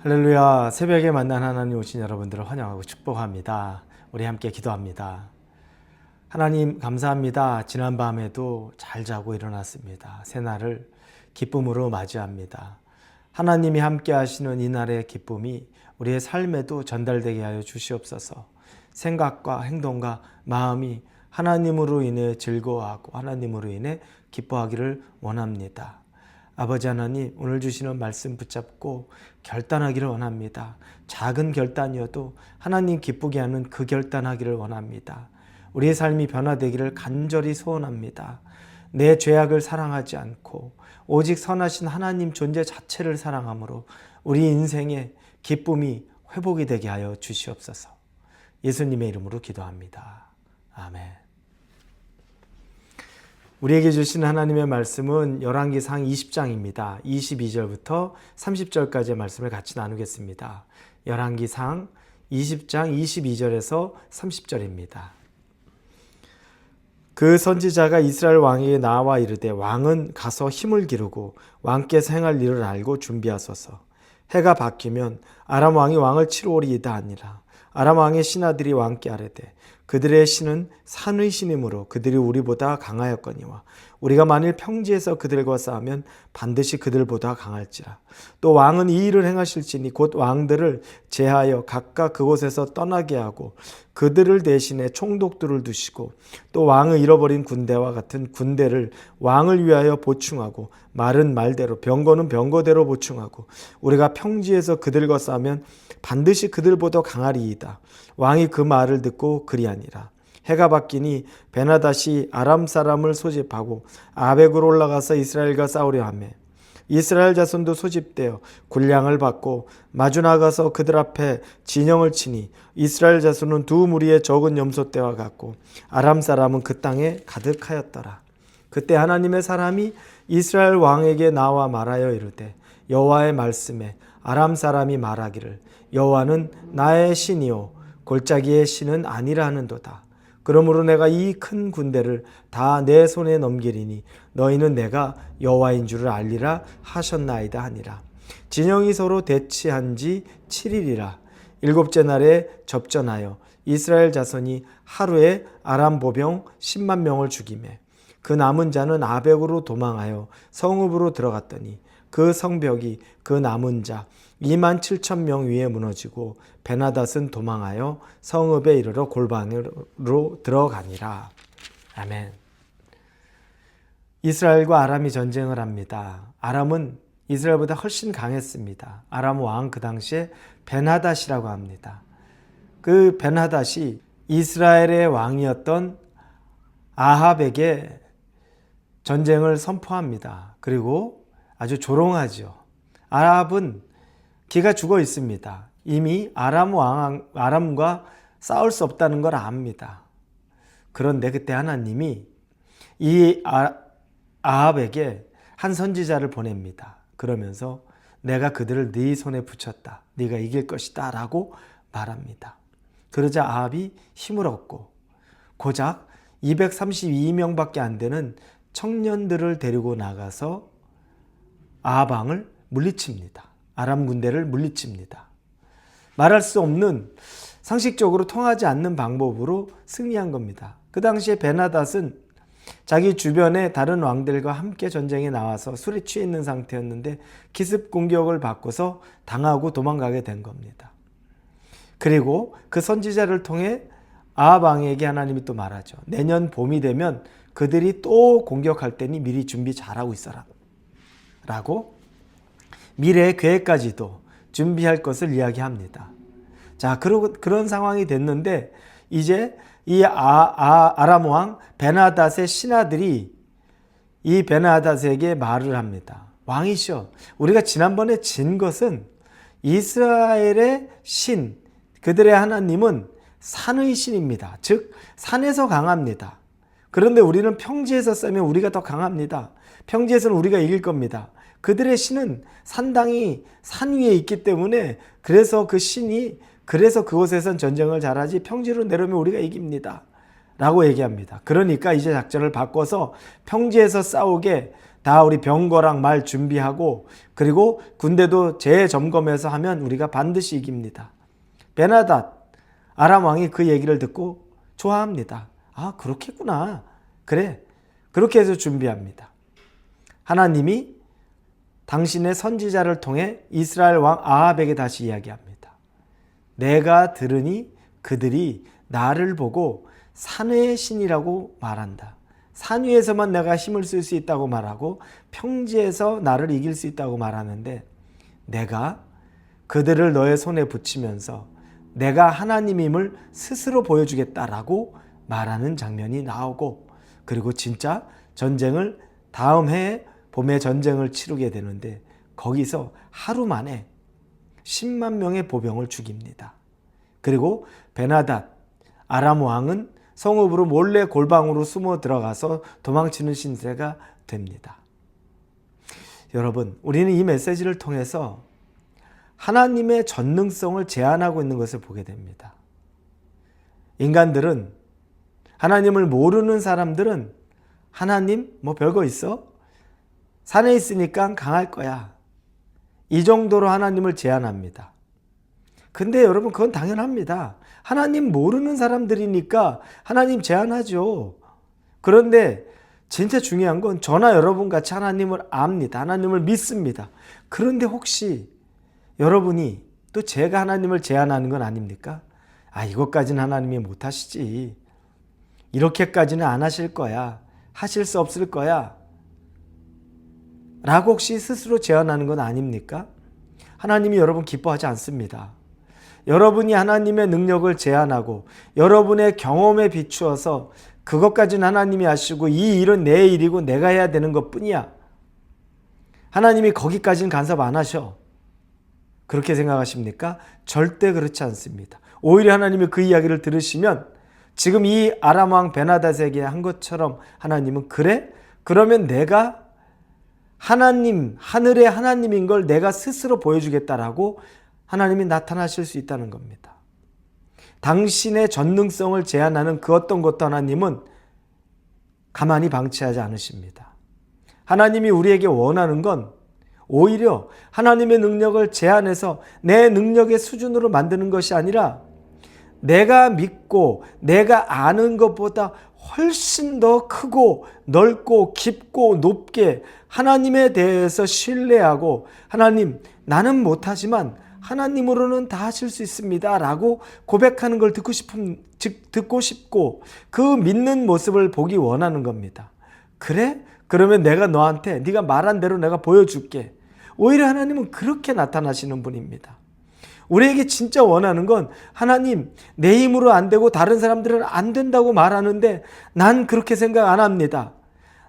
할렐루야. 새벽에 만난 하나님 오신 여러분들을 환영하고 축복합니다. 우리 함께 기도합니다. 하나님 감사합니다. 지난밤에도 잘 자고 일어났습니다. 새날을 기쁨으로 맞이합니다. 하나님이 함께 하시는 이날의 기쁨이 우리의 삶에도 전달되게 하여 주시옵소서. 생각과 행동과 마음이 하나님으로 인해 즐거워하고 하나님으로 인해 기뻐하기를 원합니다. 아버지 하나님, 오늘 주시는 말씀 붙잡고 결단하기를 원합니다. 작은 결단이어도 하나님 기쁘게 하는 그 결단하기를 원합니다. 우리의 삶이 변화되기를 간절히 소원합니다. 내 죄악을 사랑하지 않고 오직 선하신 하나님 존재 자체를 사랑함으로 우리 인생의 기쁨이 회복이 되게 하여 주시옵소서. 예수님의 이름으로 기도합니다. 아멘. 우리에게 주신 하나님의 말씀은 열왕기상 20장입니다. 22절부터 30절까지의 말씀을 같이 나누겠습니다. 열왕기상 20장 22절에서 30절입니다. 그 선지자가 이스라엘 왕에게 나와 이르되 왕은 가서 힘을 기르고 왕께서 행할 일을 알고 준비하소서. 해가 바뀌면 아람 왕이 왕을 치러 오리이다 하니라. 아람 왕의 신하들이 왕께 아뢰되 그들의 신은 산의 신이므로 그들이 우리보다 강하였거니와 우리가 만일 평지에서 그들과 싸우면 반드시 그들보다 강할지라. 또 왕은 이 일을 행하실지니 곧 왕들을 제하여 각각 그곳에서 떠나게 하고 그들을 대신에 총독들을 두시고 또 왕의 잃어버린 군대와 같은 군대를 왕을 위하여 보충하고 말은 말대로 병거는 병거대로 보충하고 우리가 평지에서 그들과 싸우면 반드시 그들보다 강하리이다. 왕이 그 말을 듣고 그리하니라. 해가 바뀌니 베나닷이 아람 사람을 소집하고 아벡으로 올라가서 이스라엘과 싸우려 하며 이스라엘 자손도 소집되어 군량을 받고 마주 나가서 그들 앞에 진영을 치니 이스라엘 자손은 두 무리의 적은 염소 떼와 같고 아람 사람은 그 땅에 가득하였더라. 그때 하나님의 사람이 이스라엘 왕에게 나와 말하여 이르되 여호와의 말씀에 아람 사람이 말하기를 여호와는 나의 신이요 골짜기의 신은 아니라 하는도다. 그러므로 내가 이 큰 군대를 다 내 손에 넘기리니 너희는 내가 여호와인 줄을 알리라 하셨나이다 하니라. 진영이 서로 대치한 지 7일이라. 일곱째 날에 접전하여 이스라엘 자손이 하루에 아람 보병 10만 명을 죽이매 그 남은 자는 아벡으로 도망하여 성읍으로 들어갔더니 그 성벽이 그 남은 자 2만 7천 명 위에 무너지고 베나닷은 도망하여 성읍에 이르러 골방으로 들어가니라. 아멘. 이스라엘과 아람이 전쟁을 합니다. 아람은 이스라엘보다 훨씬 강했습니다. 아람 왕 그 당시에 베나닷이라고 합니다. 그 베나닷이 이스라엘의 왕이었던 아합에게 전쟁을 선포합니다. 그리고 아주 조롱하죠. 아합은 기가 죽어 있습니다. 이미 아람과 싸울 수 없다는 걸 압니다. 그런데 그때 하나님이 이 아합에게 한 선지자를 보냅니다. 그러면서 내가 그들을 네 손에 붙였다. 네가 이길 것이다 라고 말합니다. 그러자 아합이 힘을 얻고 고작 232명밖에 안 되는 청년들을 데리고 나가서 아합 왕을 물리칩니다. 아람 군대를 물리칩니다. 말할 수 없는 상식적으로 통하지 않는 방법으로 승리한 겁니다. 그 당시에 베나닷은 자기 주변의 다른 왕들과 함께 전쟁에 나와서 술에 취해 있는 상태였는데 기습 공격을 받고서 당하고 도망가게 된 겁니다. 그리고 그 선지자를 통해 아합 왕에게 하나님이 또 말하죠. 내년 봄이 되면 그들이 또 공격할 때니 미리 준비 잘하고 있어라 라고 미래의 계획까지도 준비할 것을 이야기합니다. 자, 그런 상황이 됐는데 이제 이 아람 왕 베나닷의 신하들이 이 베나닷에게 말을 합니다. 왕이시여, 우리가 지난번에 진 것은 이스라엘의 신, 그들의 하나님은 산의 신입니다. 즉 산에서 강합니다. 그런데 우리는 평지에서 싸면 우리가 더 강합니다. 평지에서는 우리가 이길 겁니다. 그들의 신은 산당이 산 위에 있기 때문에 그래서 그 신이 그래서 그곳에선 전쟁을 잘하지 평지로 내려오면 우리가 이깁니다 라고 얘기합니다. 그러니까 이제 작전을 바꿔서 평지에서 싸우게 다 우리 병거랑 말 준비하고 그리고 군대도 재점검해서 하면 우리가 반드시 이깁니다. 베나닷 아람 왕이 그 얘기를 듣고 좋아합니다. 아, 그렇겠구나. 그래. 그렇게 해서 준비합니다. 하나님이 당신의 선지자를 통해 이스라엘 왕 아합에게 다시 이야기합니다. 내가 들으니 그들이 나를 보고 산의 신이라고 말한다. 산 위에서만 내가 힘을 쓸 수 있다고 말하고 평지에서 나를 이길 수 있다고 말하는데 내가 그들을 너의 손에 붙이면서 내가 하나님임을 스스로 보여주겠다라고 말하는 장면이 나오고 그리고 진짜 전쟁을 다음 해에 봄에 전쟁을 치르게 되는데 거기서 하루 만에 10만 명의 보병을 죽입니다. 그리고 베나닷 아람 왕은 성읍으로 몰래 골방으로 숨어 들어가서 도망치는 신세가 됩니다. 여러분, 우리는 이 메시지를 통해서 하나님의 전능성을 제한하고 있는 것을 보게 됩니다. 인간들은 하나님을 모르는 사람들은 하나님 뭐 별거 있어? 산에 있으니까 강할 거야. 이 정도로 하나님을 제한합니다. 근데 여러분 그건 당연합니다. 하나님 모르는 사람들이니까 하나님 제한하죠. 그런데 진짜 중요한 건 저나 여러분 같이 하나님을 압니다. 하나님을 믿습니다. 그런데 혹시 여러분이 또 제가 하나님을 제한하는 건 아닙니까? 아, 이것까지는 하나님이 못하시지. 이렇게까지는 안 하실 거야. 하실 수 없을 거야. 라고 혹시 스스로 제한하는 건 아닙니까? 하나님이 여러분 기뻐하지 않습니다. 여러분이 하나님의 능력을 제한하고 여러분의 경험에 비추어서 그것까지는 하나님이 아시고 이 일은 내 일이고 내가 해야 되는 것뿐이야. 하나님이 거기까지는 간섭 안 하셔. 그렇게 생각하십니까? 절대 그렇지 않습니다. 오히려 하나님이 그 이야기를 들으시면 지금 이 아람 왕 베나닷에게 한 것처럼 하나님은 그래? 그러면 내가 하나님, 하늘의 하나님인 걸 내가 스스로 보여주겠다라고 하나님이 나타나실 수 있다는 겁니다. 당신의 전능성을 제한하는 그 어떤 것도 하나님은 가만히 방치하지 않으십니다. 하나님이 우리에게 원하는 건 오히려 하나님의 능력을 제한해서 내 능력의 수준으로 만드는 것이 아니라 내가 믿고 내가 아는 것보다 훨씬 더 크고 넓고 깊고 높게 하나님에 대해서 신뢰하고 하나님, 나는 못하지만 하나님으로는 다 하실 수 있습니다 라고 고백하는 걸 듣고 싶고 그 믿는 모습을 보기 원하는 겁니다. 그래? 그러면 내가 너한테 네가 말한 대로 내가 보여줄게. 오히려 하나님은 그렇게 나타나시는 분입니다. 우리에게 진짜 원하는 건 하나님, 내 힘으로 안 되고 다른 사람들은 안 된다고 말하는데 난 그렇게 생각 안 합니다.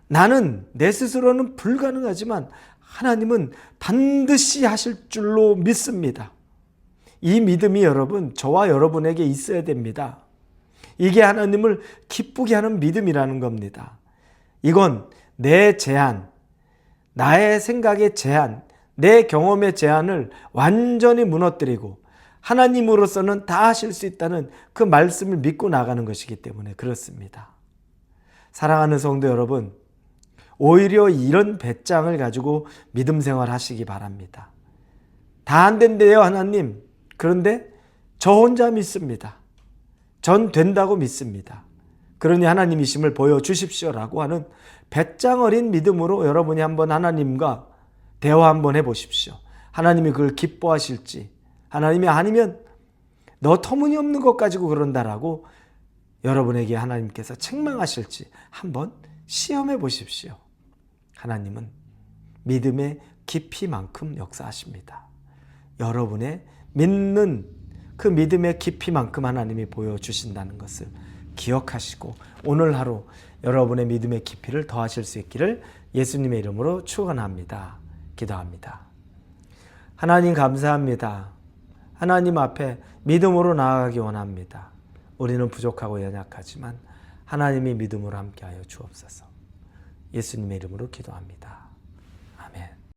나는 내 스스로는 불가능하지만 하나님은 반드시 하실 줄로 믿습니다. 이 믿음이 여러분, 저와 여러분에게 있어야 됩니다. 이게 하나님을 기쁘게 하는 믿음이라는 겁니다. 이건 내 제한, 나의 생각의 제한, 내 경험의 제한을 완전히 무너뜨리고 하나님으로서는 다 하실 수 있다는 그 말씀을 믿고 나가는 것이기 때문에 그렇습니다. 사랑하는 성도 여러분, 오히려 이런 배짱을 가지고 믿음 생활 하시기 바랍니다. 다 안 된대요, 하나님. 그런데 저 혼자 믿습니다. 전 된다고 믿습니다. 그러니 하나님이심을 보여주십시오라고 하는 배짱 어린 믿음으로 여러분이 한번 하나님과 대화 한번 해보십시오. 하나님이 그걸 기뻐하실지, 하나님이 아니면 너 터무니없는 것 가지고 그런다라고 여러분에게 하나님께서 책망하실지 한번 시험해 보십시오. 하나님은 믿음의 깊이만큼 역사하십니다. 여러분의 믿는 그 믿음의 깊이만큼 하나님이 보여주신다는 것을 기억하시고 오늘 하루 여러분의 믿음의 깊이를 더하실 수 있기를 예수님의 이름으로 축원합니다. 기도합니다. 하나님 감사합니다. 하나님 앞에 믿음으로 나아가기 원합니다. 우리는 부족하고 연약하지만 하나님이 믿음으로 함께하여 주옵소서. 예수님의 이름으로 기도합니다.